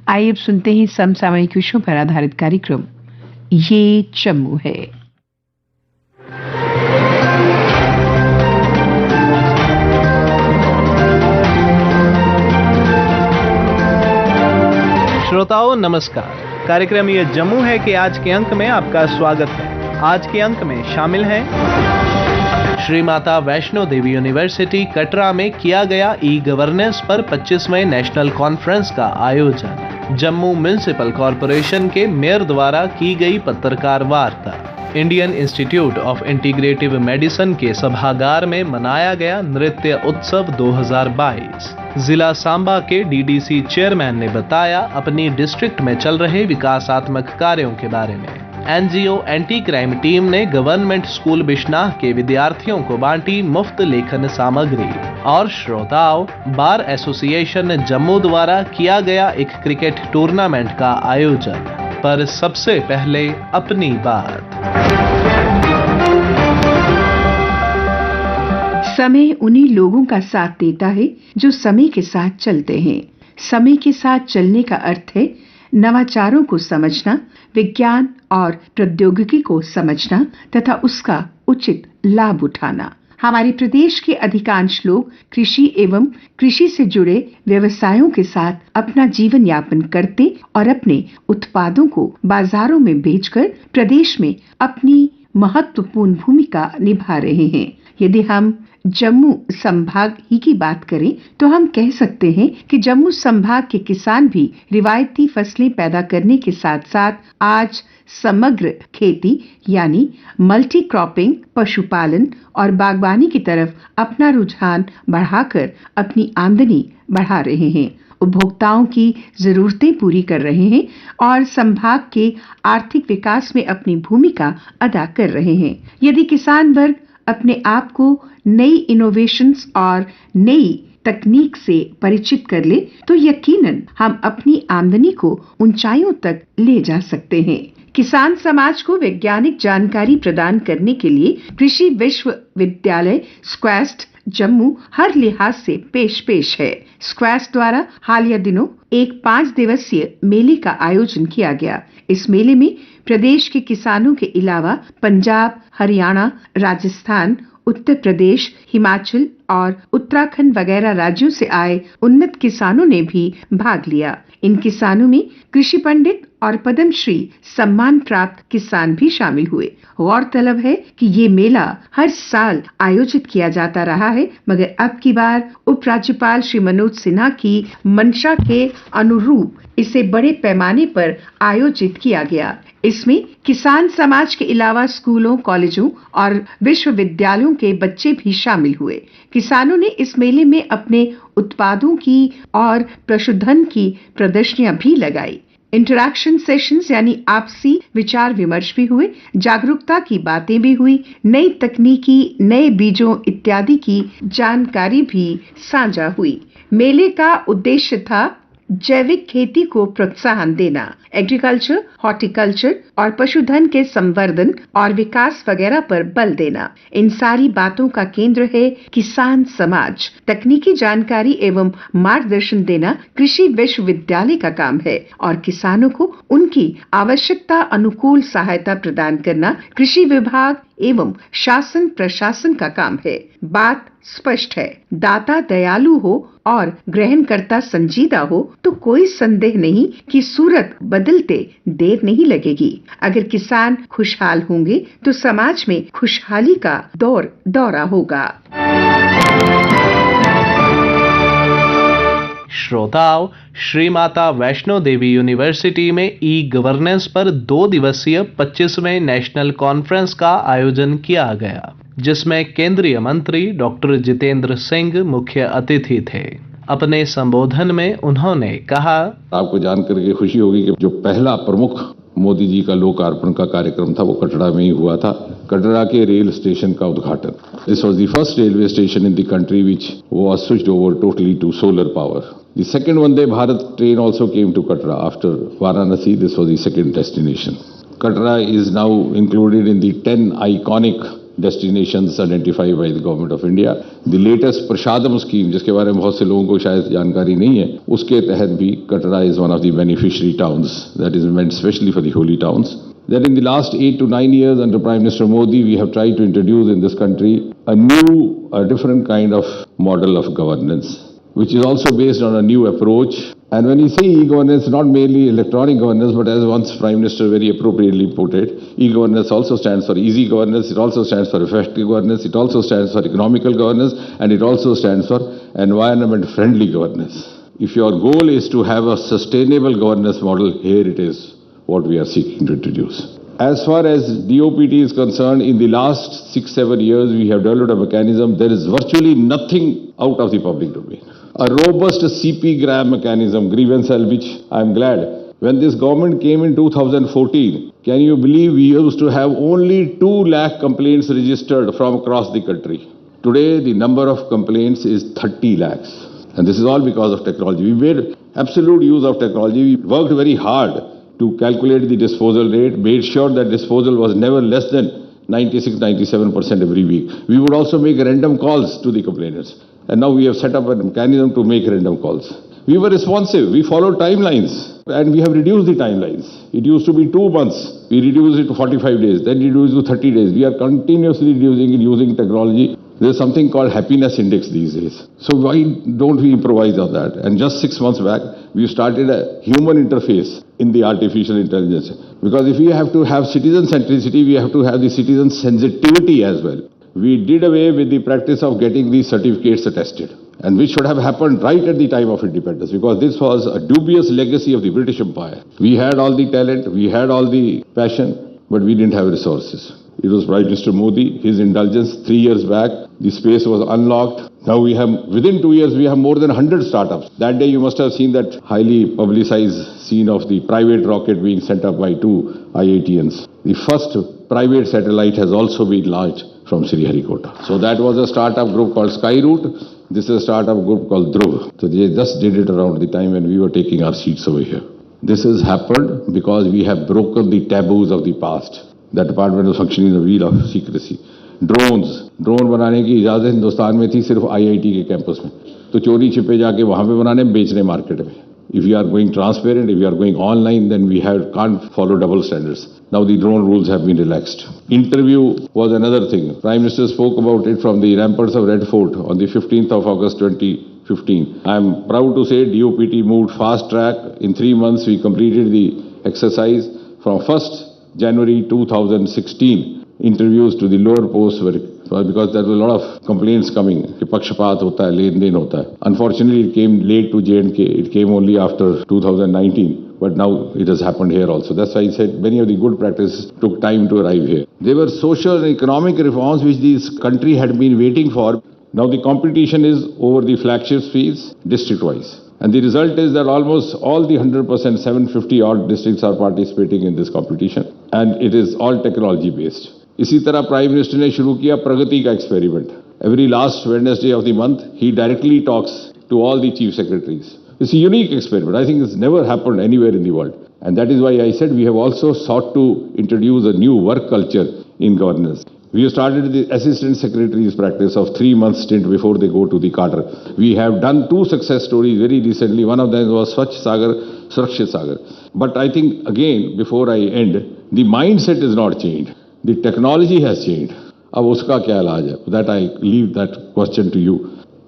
आइए अब सुनते हैं समसामयिक विषयों पर आधारित कार्यक्रम ये जम्मू है। श्रोताओं नमस्कार। कार्यक्रम ये जम्मू है कि आज के अंक में आपका स्वागत है। आज के अंक में शामिल हैं श्री माता वैष्णो देवी यूनिवर्सिटी कटरा में किया गया ई गवर्नेंस पर 25वें नेशनल कॉन्फ्रेंस का आयोजन, जम्मू म्युनिसिपल कॉरपोरेशन के मेयर द्वारा की गई पत्रकार वार्ता, Indian institute of integrative medicine के सभागार में मनाया गया नृत्य उत्सव 2022। जिला सांबा के डीडीसी चेयरमैन ने बताया अपनी डिस्ट्रिक्ट में चल रहे विकासात्मक कार्यों के बारे में। एनजीओ एंटी क्राइम टीम ने गवर्नमेंट स्कूल बिश्नाह के विद्यार्थियों को बांटी मुफ्त लेखन सामग्री। और श्रोताओं, बार एसोसिएशन जम्मू द्वारा किया गया एक क्रिकेट टूर्नामेंट का आयोजन। पर सबसे पहले अपनी बात। समय उन्हीं लोगों का साथ देता है जो समय के साथ चलते हैं। समय के साथ चलने का अर्थ है नवाचारों को समझना, विज्ञान और प्रौद्योगिकी को समझना तथा उसका उचित लाभ उठाना। हमारे प्रदेश के अधिकांश लोग कृषि एवं कृषि से जुड़े व्यवसायों के साथ अपना जीवन यापन करते और अपने उत्पादों को बाजारों में बेचकर प्रदेश में अपनी महत्वपूर्ण भूमिका निभा रहे हैं। यदि हम जम्मू संभाग ही की बात करें तो हम कह सकते हैं कि जम्मू संभाग के किसान भी रिवायती फसलें पैदा करने के साथ साथ आज समग्र खेती यानी मल्टी क्रॉपिंग, पशुपालन और बागवानी की तरफ अपना रुझान बढ़ाकर अपनी आमदनी बढ़ा रहे हैं, उपभोक्ताओं की जरूरतें पूरी कर रहे हैं और संभाग के आर्थिक विकास में अपनी भूमिका अदा कर रहे हैं। यदि किसान वर्ग अपने आप को नई इनोवेशंस और नई तकनीक से परिचित कर ले तो यकीनन हम अपनी आमदनी को ऊंचाइयों तक ले जा सकते हैं। किसान समाज को वैज्ञानिक जानकारी प्रदान करने के लिए कृषि विश्वविद्यालय स्क्वैस्ट जम्मू हर लिहाज से पेश है। स्क्वैस्ट द्वारा हालिया दिनों एक 5 दिवसीय मेले का आयोजन किया गया। इस मेले में प्रदेश के किसानों के अलावा पंजाब, हरियाणा, राजस्थान, उत्तर प्रदेश, हिमाचल और उत्तराखंड वगैरह राज्यों से आए उन्नत किसानों ने भी भाग लिया। इन किसानों में कृषि पंडित और पद्मश्री सम्मान प्राप्त किसान भी शामिल हुए। गौरतलब है कि ये मेला हर साल आयोजित किया जाता रहा है, मगर अब की बार उपराज्यपाल श्री मनोज सिन्हा की मंशा के अनुरूप इसे बड़े पैमाने पर आयोजित किया गया। इसमें किसान समाज के अलावा स्कूलों, कॉलेजों और विश्वविद्यालयों के बच्चे भी शामिल हुए। किसानों ने इस मेले में अपने उत्पादों की और पशुधन की प्रदर्शनियां भी लगाई। इंटरैक्शन सेशंस यानी आपसी विचार विमर्श भी हुए, जागरूकता की बातें भी हुई, नई तकनीकी, नए बीजों इत्यादि की जानकारी भी साझा हुई। मेले का उद्देश्य था जैविक खेती को प्रोत्साहन देना, एग्रीकल्चर, हॉर्टिकल्चर और पशुधन के संवर्धन और विकास वगैरह पर बल देना। इन सारी बातों का केंद्र है किसान समाज। तकनीकी जानकारी एवं मार्गदर्शन देना कृषि विश्वविद्यालय का काम है और किसानों को उनकी आवश्यकता अनुकूल सहायता प्रदान करना कृषि विभाग एवं शासन प्रशासन का काम है। बात स्पष्ट है, दाता दयालु हो और ग्रहणकर्ता संजीदा हो तो कोई संदेह नहीं कि सूरत बदलते देर नहीं लगेगी। अगर किसान खुशहाल होंगे तो समाज में खुशहाली का दौरा होगा। श्रोताओं, श्री माता वैष्णो देवी यूनिवर्सिटी में ई गवर्नेंस पर 2 दिवसीय 25वें नेशनल कॉन्फ्रेंस का आयोजन किया गया, जिसमें केंद्रीय मंत्री डॉक्टर जितेंद्र सिंह मुख्य अतिथि थे। अपने संबोधन में उन्होंने कहा, आपको जानकर के खुशी होगी कि जो पहला प्रमुख मोदी जी का लोकार्पण का कार्यक्रम था वो कटरा में ही हुआ था। कटरा के रेल स्टेशन का उद्घाटन। This was the first railway station in the country which was switched over totally to solar power. The second Vande Bharat train also came to Katra after Varanasi. This was the second destination. Katra is now included in the 10 iconic destinations identified by the government of India. The latest Prashadam scheme, जिसके बारे में बहुत से लोगों को शायद जानकारी नहीं है, उसके तहत भी Katra is one of the beneficiary towns that is meant especially for the holy towns. That in the last 8 to 9 years under Prime Minister Modi, we have tried to introduce in this country a different kind of model of governance, which is also based on a new approach. And when you say e-governance, not merely electronic governance, but as once Prime Minister very appropriately put it, e-governance also stands for easy governance, it also stands for effective governance, it also stands for economical governance, and it also stands for environment-friendly governance. If your goal is to have a sustainable governance model, here it is what we are seeking to introduce. As far as DOPT is concerned, in the last 6-7 years, we have developed a mechanism. There is virtually nothing out of the public domain. A robust CP Graham mechanism, grievance cell, which I am glad. When this government came in 2014, can you believe we used to have only 2 lakh complaints registered from across the country. Today, the number of complaints is 30 lakhs. And this is all because of technology. We made absolute use of technology. We worked very hard to calculate the disposal rate, made sure that disposal was never less than 96-97% every week. We would also make random calls to the complainants. And now we have set up a mechanism to make random calls. We were responsive. We followed timelines. And we have reduced the timelines. It used to be 2 months. We reduced it to 45 days. Then reduced to 30 days. We are continuously reducing it using technology. There's something called happiness index these days. So why don't we improvise on that? And just 6 months back, we started a human interface in the artificial intelligence. Because if we have to have citizen centricity, we have to have the citizen sensitivity as well. We did away with the practice of getting these certificates attested, and which should have happened right at the time of independence, because this was a dubious legacy of the British Empire. We had all the talent, we had all the passion, but we didn't have resources. It was Prime Minister Modi, his indulgence 3 years back, the space was unlocked. Now we have, within 2 years, we have more than 100 startups. That day you must have seen that highly publicized scene of the private rocket being sent up by 2 IITians. The first private satellite has also been launched from Sriharikota. So that was a startup group called Skyroot. This is a startup group called Dhruv. So they just did it around the time when we were taking our seats over here. This has happened because we have broken the taboos of the past. The department was functioning in the wheel of secrecy. Drone बनाने की इजाजत हिंदुस्तान में थी सिर्फ IIT के campus में, तो चोरी छिपे जाके वहां पे बनाने बेचने मार्केट में. If you are going transparent, if you are going online, then we can't follow double standards. Now the drone rules have been relaxed. Interview was another thing. Prime Minister spoke about it from the ramparts of Red Fort on the 15th of August 2015. I am proud to say DOPT moved fast track. In 3 months we completed the exercise. From 1st January 2016, interviews to the lower posts were, because there were a lot of complaints coming कि पक्षपात होता है, लेन then होता है. Unfortunately, it came late to J&K. It came only after 2019, but now it has happened here also. That's why I said many of the good practices took time to arrive here. There were social and economic reforms which this country had been waiting for. Now the competition is over the flagship fees district-wise. And the result is that almost all the 100%, 750 odd districts are participating in this competition. And it is all technology-based. इसी तरह prime minister ने शुरू किया प्रगति का experiment. Every last Wednesday of the month he directly talks to all the chief secretaries. It's a unique experiment. I think it's never happened anywhere in the world. And that is why I said we have also sought to introduce a new work culture in governance. We have started the assistant secretaries practice of 3 months stint before they go to the cadre. We have done 2 success stories very recently. One of them was Swachh Sagar, Surakshit Sagar. But I think again, before I end, the mindset is not changed. The technology has changed. अब उसका क्या इलाज है? That I leave that question to you.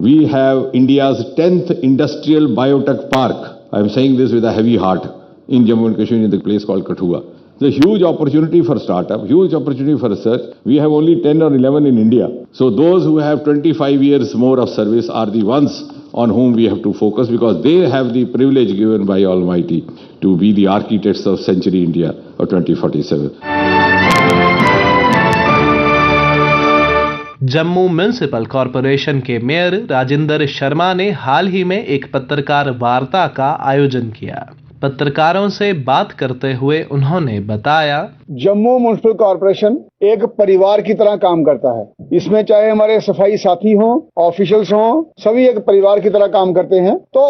We have India's 10th industrial biotech park. I am saying this with a heavy heart in Jammu and Kashmir in the place called Kathua. It's a huge opportunity for startup, huge opportunity for research. We have only 10 or 11 in India. So those who have 25 years more of service are the ones on whom we have to focus, because they have the privilege given by Almighty to be the architects of Century India of 2047. Jammu municipal corporation के mayor Rajendra Sharma ने हाल ही में एक पत्रकार वार्ता का आयोजन किया. पत्रकारों से बात करते हुए उन्होंने बताया, जम्मू म्युनिसिपल कॉरपोरेशन एक परिवार की तरह काम करता है. इसमें चाहे हमारे सफाई साथी हों, ऑफिशियल्स हों, सभी एक परिवार की तरह काम करते हैं. तो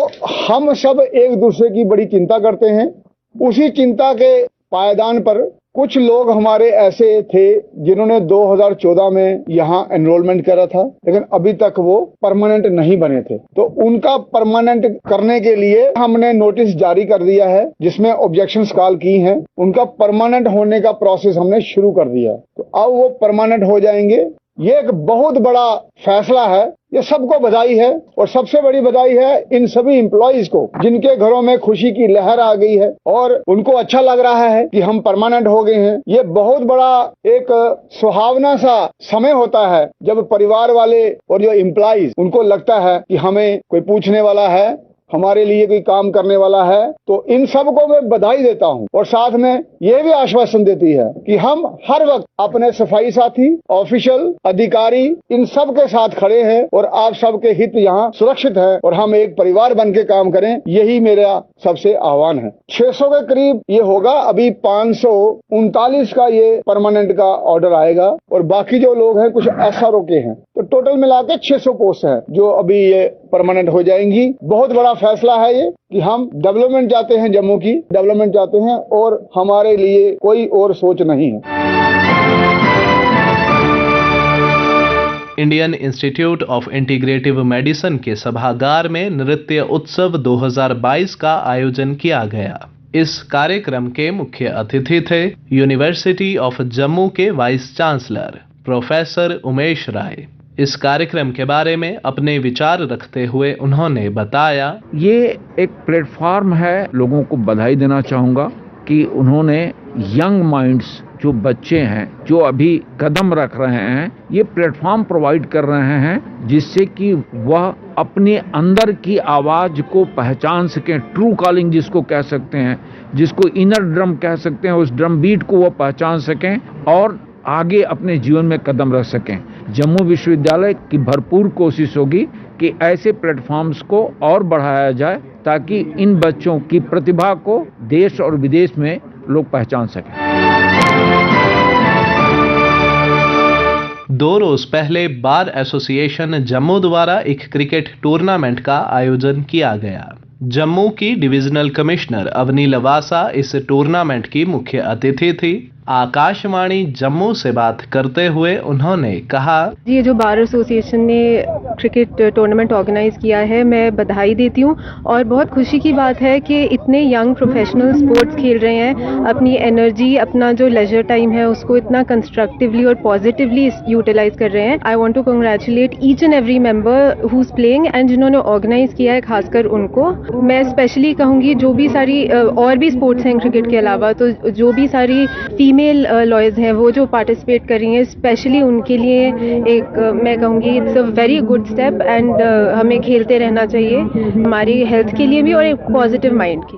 हम सब एक दूसरे की बड़ी चिंता करते हैं. उसी चिंता के पायदान पर कुछ लोग हमारे ऐसे थे जिन्होंने 2014 में यहाँ एनरोलमेंट करा था, लेकिन अभी तक वो परमानेंट नहीं बने थे। तो उनका परमानेंट करने के लिए हमने नोटिस जारी कर दिया है, जिसमें ऑब्जेक्शंस कॉल की हैं। उनका परमानेंट होने का प्रोसेस हमने शुरू कर दिया है। तो अब वो परमानेंट हो जाएंगे। ये एक बहुत बड़ा फैसला है, ये सबको बधाई है। और सबसे बड़ी बधाई है इन सभी एम्प्लॉइज को, जिनके घरों में खुशी की लहर आ गई है और उनको अच्छा लग रहा है कि हम परमानेंट हो गए हैं। ये बहुत बड़ा एक सुहावना सा समय होता है जब परिवार वाले और जो एम्प्लॉइज, उनको लगता है कि हमें कोई पूछने वाला है, हमारे लिए कोई काम करने वाला है। तो इन सबको मैं बधाई देता हूं और साथ में ये भी आश्वासन देती है कि हम हर वक्त अपने सफाई साथी, ऑफिशियल, अधिकारी, इन सब के साथ खड़े हैं और आप सबके हित यहाँ सुरक्षित है और हम एक परिवार बन के काम करें, यही मेरा सबसे आह्वान है। 600 के करीब ये होगा, अभी 539 का ये परमानेंट का ऑर्डर आएगा और बाकी जो लोग हैं कुछ SRO के हैं। तो टोटल मिला के 600 पोस्ट है जो अभी ये परमानेंट हो जाएंगी। बहुत बड़ा फैसला है ये कि हम डेवलपमेंट चाहते हैं, जम्मू की डेवलपमेंट चाहते हैं और हमारे लिए कोई और सोच नहीं है। Indian institute of integrative medicine के सभागार में नृत्य उत्सव 2022 का आयोजन किया गया। इस कार्यक्रम के मुख्य अतिथि थे यूनिवर्सिटी ऑफ जम्मू के वाइस चांसलर प्रोफेसर उमेश राय। इस कार्यक्रम के बारे में अपने विचार रखते हुए उन्होंने बताया, ये एक प्लेटफॉर्म है। लोगों को बधाई देना चाहूँगा कि उन्होंने यंग माइंड्स, जो बच्चे हैं, जो अभी कदम रख रहे हैं, ये प्लेटफॉर्म प्रोवाइड कर रहे हैं जिससे कि वह अपने अंदर की आवाज़ को पहचान सकें। ट्रू कॉलिंग जिसको कह सकते हैं, जिसको इनर ड्रम कह सकते हैं, उस ड्रम बीट को वो पहचान सकें और आगे अपने जीवन में कदम रख सकें। जम्मू विश्वविद्यालय की भरपूर कोशिश होगी कि ऐसे प्लेटफॉर्म्स को और बढ़ाया जाए ताकि इन बच्चों की प्रतिभा को देश और विदेश में लोग पहचान सकें। 2 रोज पहले बार एसोसिएशन जम्मू द्वारा एक क्रिकेट टूर्नामेंट का आयोजन किया गया। जम्मू की डिविजनल कमिश्नर अवनी लवासा इस टूर्नामेंट की मुख्य अतिथि थी। आकाशवाणी जम्मू से बात करते हुए उन्होंने कहा, ये जो बार एसोसिएशन ने क्रिकेट टूर्नामेंट ऑर्गेनाइज किया है, मैं बधाई देती हूँ और बहुत खुशी की बात है कि इतने यंग प्रोफेशनल स्पोर्ट्स खेल रहे हैं। अपनी एनर्जी, अपना जो लेजर टाइम है उसको इतना कंस्ट्रक्टिवली और पॉजिटिवली यूटिलाइज कर रहे हैं। I want to congratulate each and every member who is playing and जिन्होंने ऑर्गेनाइज किया है, खासकर उनको। मैं स्पेशली कहूँगी जो भी सारी और भी स्पोर्ट्स हैं क्रिकेट के अलावा, तो जो भी सारी फीमेल लॉयर्स हैं वो जो पार्टिसिपेट कर रही हैं, स्पेशली उनके लिए एक मैं कहूँगी it's a very good step and हमें खेलते रहना चाहिए, हमारी हेल्थ के लिए भी और एक पॉजिटिव माइंड की।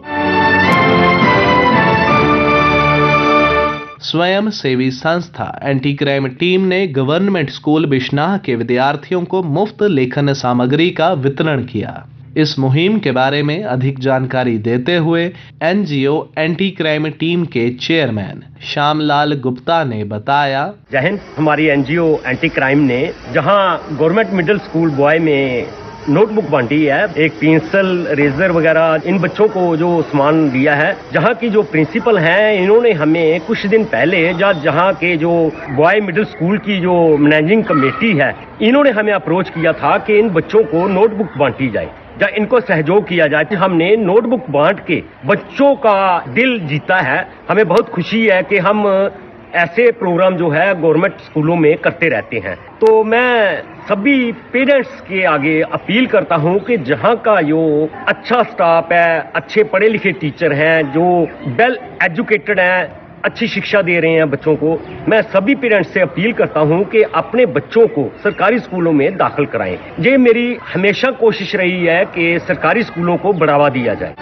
स्वयं सेवी संस्था एंटी क्राइम टीम ने गवर्नमेंट स्कूल बिश्नाह के विद्यार्थियों को मुफ्त लेखन सामग्री का वितरण किया। इस मुहिम के बारे में अधिक जानकारी देते हुए एनजीओ एंटी क्राइम टीम के चेयरमैन श्यामलाल गुप्ता ने बताया, जय हिंद। हमारी एनजीओ एंटी क्राइम ने जहां गवर्नमेंट मिडिल स्कूल बॉय में नोटबुक बांटी है, एक पेंसिल, रेजर वगैरह इन बच्चों को जो सामान दिया है, जहां की जो प्रिंसिपल हैं इन्होंने हमें कुछ दिन पहले जहां के जो बॉय मिडिल स्कूल की जो मैनेजिंग कमेटी है, इन्होंने हमें अप्रोच किया था कि इन बच्चों को नोटबुक बांटी जाए या इनको सहयोग किया जाए। कि हमने नोटबुक बांट के बच्चों का दिल जीता है। हमें बहुत खुशी है कि हम ऐसे प्रोग्राम जो है गवर्नमेंट स्कूलों में करते रहते हैं। तो मैं सभी पेरेंट्स के आगे अपील करता हूं कि जहां का जो अच्छा स्टाफ है, अच्छे पढ़े लिखे टीचर हैं, जो वेल एजुकेटेड हैं, अच्छी शिक्षा दे रहे हैं बच्चों को, मैं सभी पेरेंट्स से अपील करता हूं कि अपने बच्चों को सरकारी स्कूलों में दाखिल कराएं। ये मेरी हमेशा कोशिश रही है कि सरकारी स्कूलों को बढ़ावा दिया जाए।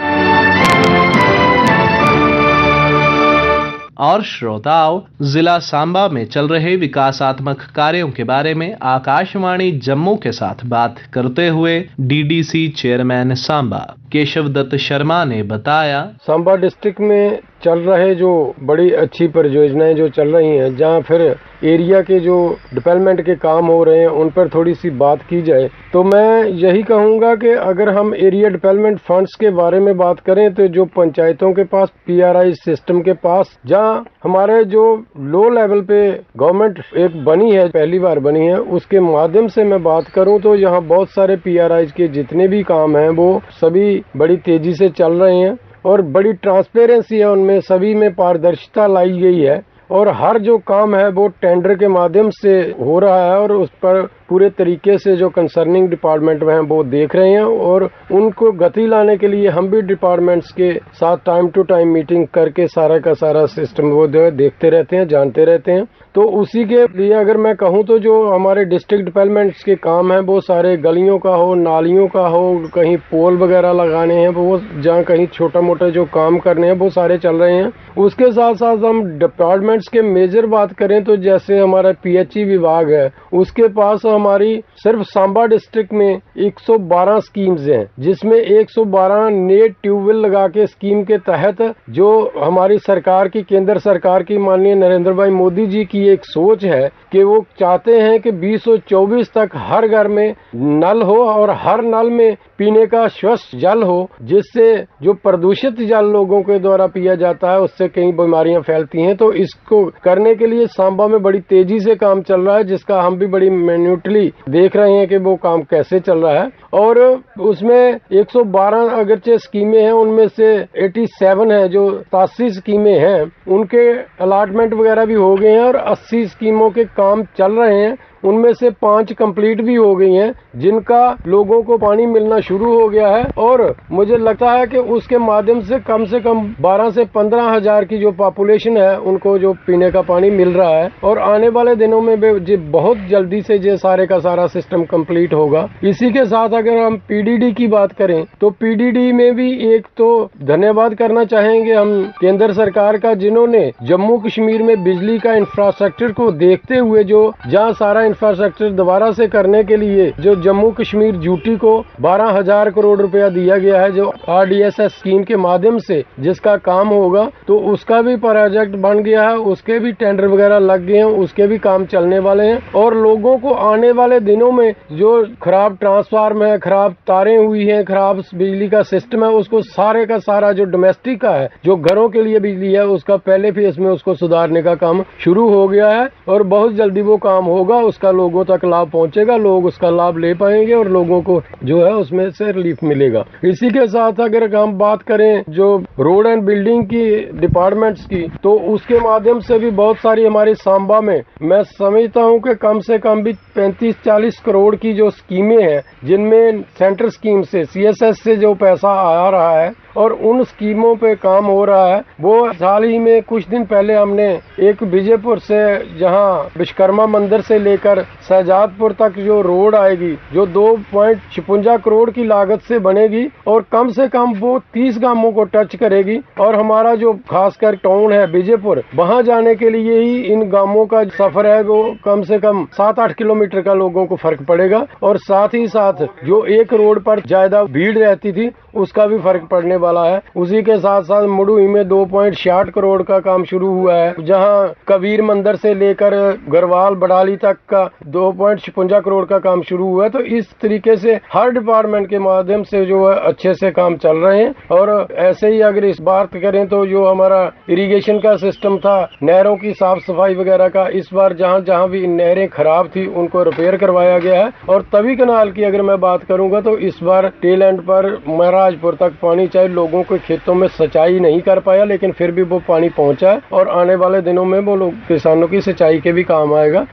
और श्रोताओं, जिला सांबा में चल रहे विकासात्मक कार्यों के बारे में आकाशवाणी जम्मू के साथ बात करते हुए डीडीसी चेयरमैन सांबा केशव दत्त शर्मा ने बताया, सांबा डिस्ट्रिक्ट में चल रहे जो बड़ी अच्छी परियोजनाएं जो चल रही हैं, जहां फिर एरिया के जो डेवलपमेंट के काम हो रहे हैं उन पर थोड़ी सी बात की जाए, तो मैं यही कहूँगा कि अगर हम एरिया डेवलपमेंट फंड्स के बारे में बात करें तो जो पंचायतों के पास PRI सिस्टम के पास, जहां हमारे जो लो लेवल पे गवर्नमेंट एक बनी है, पहली बार बनी है, उसके माध्यम से मैं बात करूं तो यहाँ बहुत सारे PRI के जितने भी काम हैं वो सभी बड़ी तेजी से चल रहे हैं और बड़ी ट्रांसपेरेंसी है उनमें, सभी में पारदर्शिता लाई गई है और हर जो काम है वो टेंडर के माध्यम से हो रहा है और उस पर पूरे तरीके से जो कंसर्निंग डिपार्टमेंट में हैं वो देख रहे हैं और उनको गति लाने के लिए हम भी डिपार्टमेंट्स के साथ टाइम टू टाइम मीटिंग करके सारा का सारा सिस्टम वो देखते रहते हैं, जानते रहते हैं। तो उसी के लिए अगर मैं कहूँ तो जो हमारे डिस्ट्रिक्ट डेवलपमेंट्स के काम हैं वो सारे गलियों का हो, नालियों का हो, कहीं पोल वगैरह लगाने हैं वो, जहाँ कहीं छोटा मोटा जो काम करने हैं वो सारे चल रहे हैं। उसके साथ साथ हम डिपार्टमेंट्स के मेजर बात करें तो जैसे हमारा PHE विभाग है, उसके पास हमारी सिर्फ सांबा डिस्ट्रिक्ट में 112 स्कीम्स हैं, जिसमें 112 नए ट्यूबवेल लगा के स्कीम के तहत जो हमारी सरकार की, केंद्र सरकार की माननीय नरेंद्र भाई मोदी जी की एक सोच है कि वो चाहते हैं कि 2024 तक हर घर में नल हो और हर नल में पीने का स्वच्छ जल हो, जिससे जो प्रदूषित जल लोगों के द्वारा पिया जाता है उससे कई बीमारियां फैलती हैं। तो इसको करने के लिए सांबा में बड़ी तेजी से काम चल रहा है, जिसका हम भी बड़ी मिन्यूटली देख रहे हैं कि वो काम कैसे चल रहा है। और उसमें 112 अगरचे स्कीमें हैं, उनमें से 87 है जो 87 स्कीमें हैं उनके अलॉटमेंट वगैरह भी हो गए हैं और 80 स्कीमों के काम चल रहे हैं, उनमें से 5 कंप्लीट भी हो गई हैं, जिनका लोगों को पानी मिलना शुरू हो गया है। और मुझे लगता है कि उसके माध्यम से कम 12 से 15 हजार की जो पॉपुलेशन है उनको जो पीने का पानी मिल रहा है और आने वाले दिनों में भी बहुत जल्दी से ये सारे का सारा सिस्टम कंप्लीट होगा। इसी के साथ अगर हम PDD की बात करें तो PDD में भी एक तो धन्यवाद करना चाहेंगे हम केंद्र सरकार का, जिन्होंने जम्मू कश्मीर में बिजली का इंफ्रास्ट्रक्चर को देखते हुए जो जहाँ सारा इंफ्रास्ट्रक्चर दोबारा से करने के लिए जो जम्मू कश्मीर यूटी को 12,000 करोड़ रुपया दिया गया है, जो RDSS स्कीम के माध्यम से जिसका काम होगा, तो उसका भी प्रोजेक्ट बन गया है, उसके भी टेंडर वगैरह लग गए हैं, उसके भी काम चलने वाले हैं। और लोगों को आने वाले दिनों में जो खराब ट्रांसफार्मर है, खराब तारें हुई हैं, खराब बिजली का सिस्टम है, उसको सारे का सारा जो डोमेस्टिक का है, जो घरों के लिए बिजली है, उसका पहले फेज में उसको सुधारने का काम शुरू हो गया है और बहुत जल्दी वो काम होगा, उसका लोगों तक लाभ पहुंचेगा, लोग उसका लाभ ले पाएंगे और लोगों को जो है उसमें से रिलीफ मिलेगा। इसी के साथ अगर हम बात करें जो रोड एंड बिल्डिंग की डिपार्टमेंट्स की, तो उसके माध्यम से भी बहुत सारी हमारे सांबा में मैं समझता हूं कि कम से कम भी 35-40 करोड़ की जो स्कीमें हैं, जिनमें सेंट्रल स्कीम से CSS से जो पैसा आ रहा है और उन स्कीमों पे काम हो रहा है। वो हाल ही में कुछ दिन पहले हमने एक विजयपुर से जहां विश्वकर्मा मंदिर से लेकर शहजादपुर तक जो रोड आएगी, जो 2.56 करोड़ की लागत से बनेगी और कम से कम वो 30 गांवों को टच करेगी और हमारा जो खासकर टाउन है विजयपुर, वहां जाने के लिए ही इन गांवों का सफर है वो कम से कम 7-8 किलोमीटर का लोगों को फर्क पड़ेगा और साथ ही साथ जो एक रोड पर ज्यादा भीड़ रहती थी उसका भी फर्क पड़ने वाला है। उसी के साथ साथ मुडुई में 2.66 करोड़ का काम शुरू हुआ है, जहां कबीर मंदिर से लेकर गरवाल बड़ाली तक का 2.56 करोड़ का काम शुरू हुआ है। तो इस तरीके से हर डिपार्टमेंट के माध्यम से जो है अच्छे से काम चल रहे हैं। और ऐसे ही अगर इस बात करें तो जो हमारा इरिगेशन का सिस्टम था, नहरों की साफ सफाई वगैरह का, इस बार जहां जहां भी नहरें खराब थी उनको रिपेयर करवाया गया है। और तवी कनाल की अगर मैं बात करूंगा तो इस बार टेल एंड पर महाराजपुर तक पानी, चाहे लोगों के खेतों में सिंचाई नहीं कर पाया लेकिन फिर भी वो पानी पहुंचा है और आने वाले दिनों में वो लोग किसानों की सिंचाई के भी काम आएगा।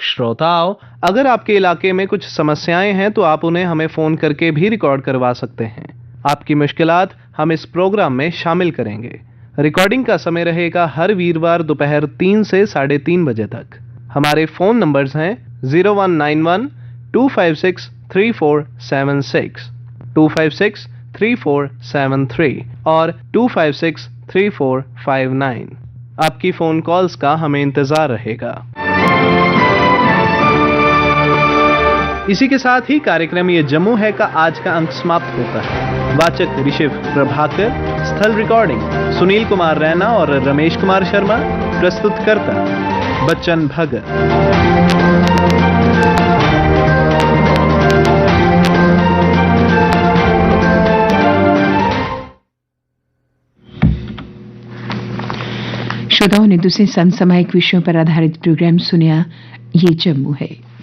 श्रोताओं, अगर आपके इलाके में कुछ समस्याएं हैं तो आप उन्हें हमें फोन करके भी रिकॉर्ड करवा सकते हैं। आपकी मुश्किलात हम इस प्रोग्राम में शामिल करेंगे। रिकॉर्डिंग का समय रहेगा हर वीरवार दोपहर 3 से 3:30 बजे तक। हमारे फोन नंबर्स हैं 0191 256 3476, 256 3473 और 256 3459। आपकी फोन कॉल्स का हमें इंतजार रहेगा। इसी के साथ ही कार्यक्रम ये जम्मू है का आज का अंक समाप्त होता है। वाचक ऋषिव प्रभाकर, स्थल रिकॉर्डिंग सुनील कुमार रैना और रमेश कुमार शर्मा, प्रस्तुतकर्ता बच्चन भगत। श्रोताओं ने दूसरे समसामयिक विषयों पर आधारित प्रोग्राम सुना। ये जम्मू है।